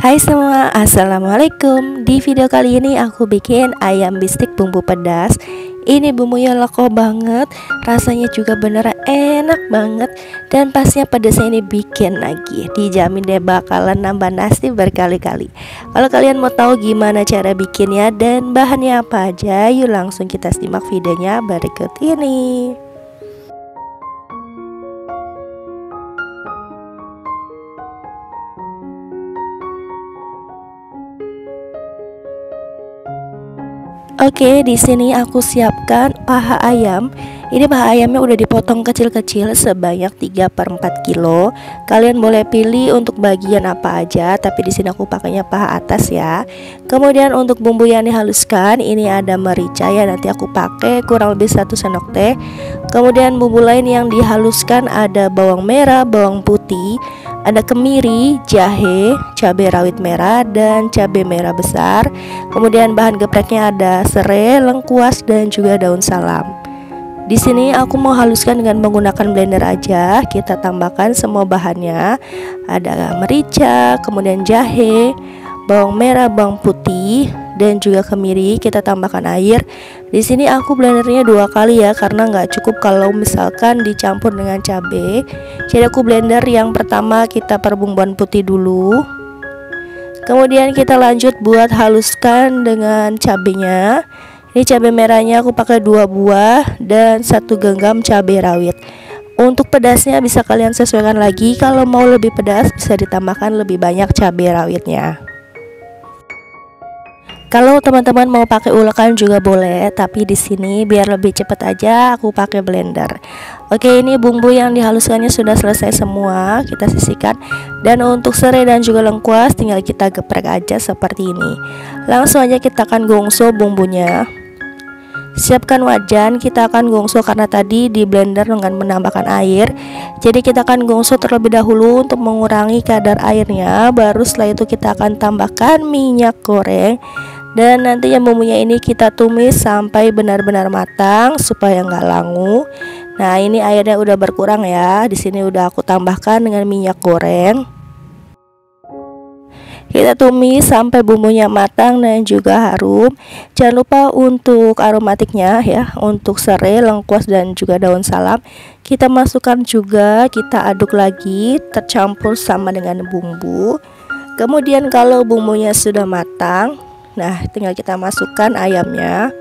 Hai semua, assalamualaikum. Di video kali ini aku bikin ayam bistik bumbu pedas. Ini bumbunya leko banget, rasanya juga beneran enak banget. Dan pasnya pedasnya ini bikin lagi, dijamin deh bakalan nambah nasi berkali-kali. Kalau kalian mau tahu gimana cara bikinnya dan bahannya apa aja, yuk langsung kita simak videonya berikut ini. Oke, di sini aku siapkan paha ayam. Ini paha ayamnya udah dipotong kecil-kecil sebanyak 3/4 kilo. Kalian boleh pilih untuk bagian apa aja, tapi di sini aku pakainya paha atas ya. Kemudian untuk bumbu yang dihaluskan, ini ada merica ya, nanti aku pakai kurang lebih 1 sendok teh. Kemudian bumbu lain yang dihaluskan ada bawang merah, bawang putih, ada kemiri, jahe, cabai rawit merah, dan cabai merah besar. Kemudian bahan gepreknya ada serai, lengkuas, dan juga daun salam. Di sini aku mau haluskan dengan menggunakan blender aja. Kita tambahkan semua bahannya. Ada merica, kemudian jahe, bawang merah, bawang putih, dan juga kemiri. Kita tambahkan air. Di sini aku blendernya 2 kali ya, karena nggak cukup kalau misalkan dicampur dengan cabai. Jadi aku blender yang pertama kita perbumbuan putih dulu. Kemudian kita lanjut buat haluskan dengan cabenya. Ini cabai merahnya aku pakai 2 buah dan 1 genggam cabai rawit. Untuk pedasnya bisa kalian sesuaikan lagi. Kalau mau lebih pedas bisa ditambahkan lebih banyak cabai rawitnya. Kalau teman-teman mau pakai ulekan juga boleh, tapi di sini biar lebih cepat aja aku pakai blender. Oke, ini bumbu yang dihaluskannya sudah selesai semua, kita sisihkan. Dan untuk serai dan juga lengkuas tinggal kita geprek aja seperti ini. Langsung aja kita akan gongso bumbunya. Siapkan wajan, kita akan gongso karena tadi di blender dengan menambahkan air. Jadi kita akan gongso terlebih dahulu untuk mengurangi kadar airnya. Baru setelah itu kita akan tambahkan minyak goreng. Dan nantinya bumbunya ini kita tumis sampai benar-benar matang supaya nggak langu. Nah, ini airnya udah berkurang ya. Di sini udah aku tambahkan dengan minyak goreng. Kita tumis sampai bumbunya matang dan juga harum. Jangan lupa untuk aromatiknya ya, untuk serai, lengkuas, dan juga daun salam. Kita masukkan juga, kita aduk lagi tercampur sama dengan bumbu. Kemudian kalau bumbunya sudah matang, nah tinggal kita masukkan ayamnya.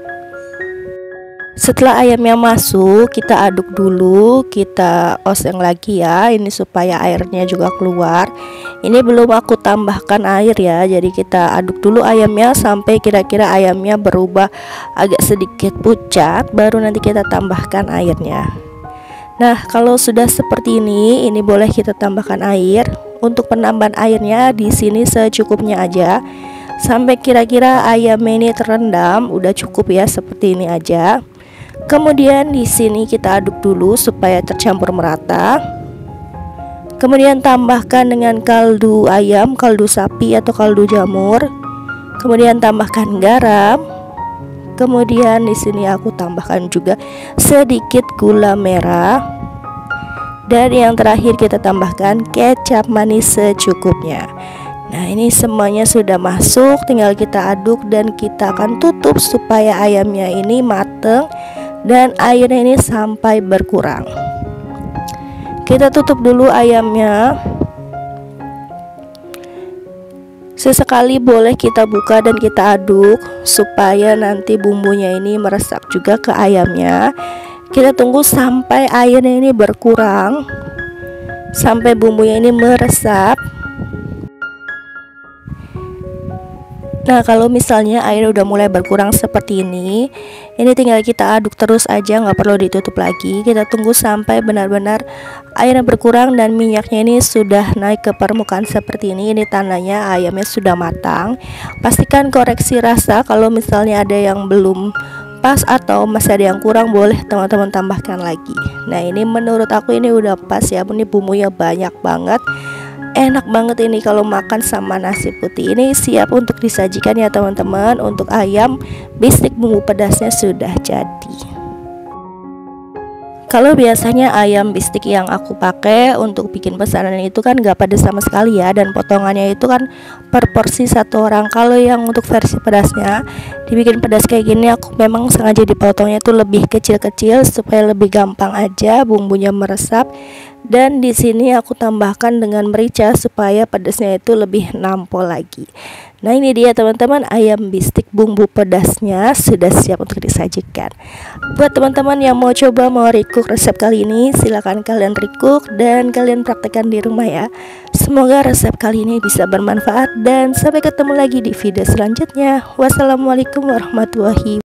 Setelah ayamnya masuk, kita aduk dulu, kita oseng lagi ya, ini supaya airnya juga keluar. Ini belum aku tambahkan air ya, jadi kita aduk dulu ayamnya sampai kira-kira ayamnya berubah agak sedikit pucat, baru nanti kita tambahkan airnya. Nah, kalau sudah seperti ini boleh kita tambahkan air. Untuk penambahan airnya di sini secukupnya aja. Sampai kira-kira ayamnya ini terendam, udah cukup ya, seperti ini aja. Kemudian di sini kita aduk dulu supaya tercampur merata. Kemudian tambahkan dengan kaldu ayam, kaldu sapi atau kaldu jamur. Kemudian tambahkan garam. Kemudian di sini aku tambahkan juga sedikit gula merah. Dan yang terakhir kita tambahkan kecap manis secukupnya. Nah, ini semuanya sudah masuk, tinggal kita aduk dan kita akan tutup supaya ayamnya ini mateng dan airnya ini sampai berkurang. Kita tutup dulu ayamnya. Sesekali boleh kita buka dan kita aduk supaya nanti bumbunya ini meresap juga ke ayamnya. Kita tunggu sampai airnya ini berkurang, sampai bumbunya ini meresap. Nah, kalau misalnya air udah mulai berkurang seperti ini tinggal kita aduk terus aja, nggak perlu ditutup lagi. Kita tunggu sampai benar-benar airnya berkurang dan minyaknya ini sudah naik ke permukaan seperti ini. Ini tandanya ayamnya sudah matang. Pastikan koreksi rasa, kalau misalnya ada yang belum pas atau masih ada yang kurang, boleh teman-teman tambahkan lagi. Nah, ini menurut aku ini udah pas ya, ini bumbunya banyak banget. Enak banget ini kalau makan sama nasi putih. Ini siap untuk disajikan ya teman-teman. Untuk ayam bistik bumbu pedasnya sudah jadi. Kalau biasanya ayam bistik yang aku pakai untuk bikin pesanan itu kan gak pedas sama sekali ya, dan potongannya itu kan per porsi satu orang. Kalau yang untuk versi pedasnya dibikin pedas kayak gini, aku memang sengaja dipotongnya itu lebih kecil-kecil supaya lebih gampang aja bumbunya meresap. Dan di sini aku tambahkan dengan merica supaya pedasnya itu lebih nampol lagi. Nah, ini dia teman-teman, ayam bistik bumbu pedasnya sudah siap untuk disajikan. Buat teman-teman yang mau coba mau recook resep kali ini, silahkan kalian recook dan kalian praktekkan di rumah ya. Semoga resep kali ini bisa bermanfaat dan sampai ketemu lagi di video selanjutnya. Wassalamualaikum warahmatullahi wabarakatuh.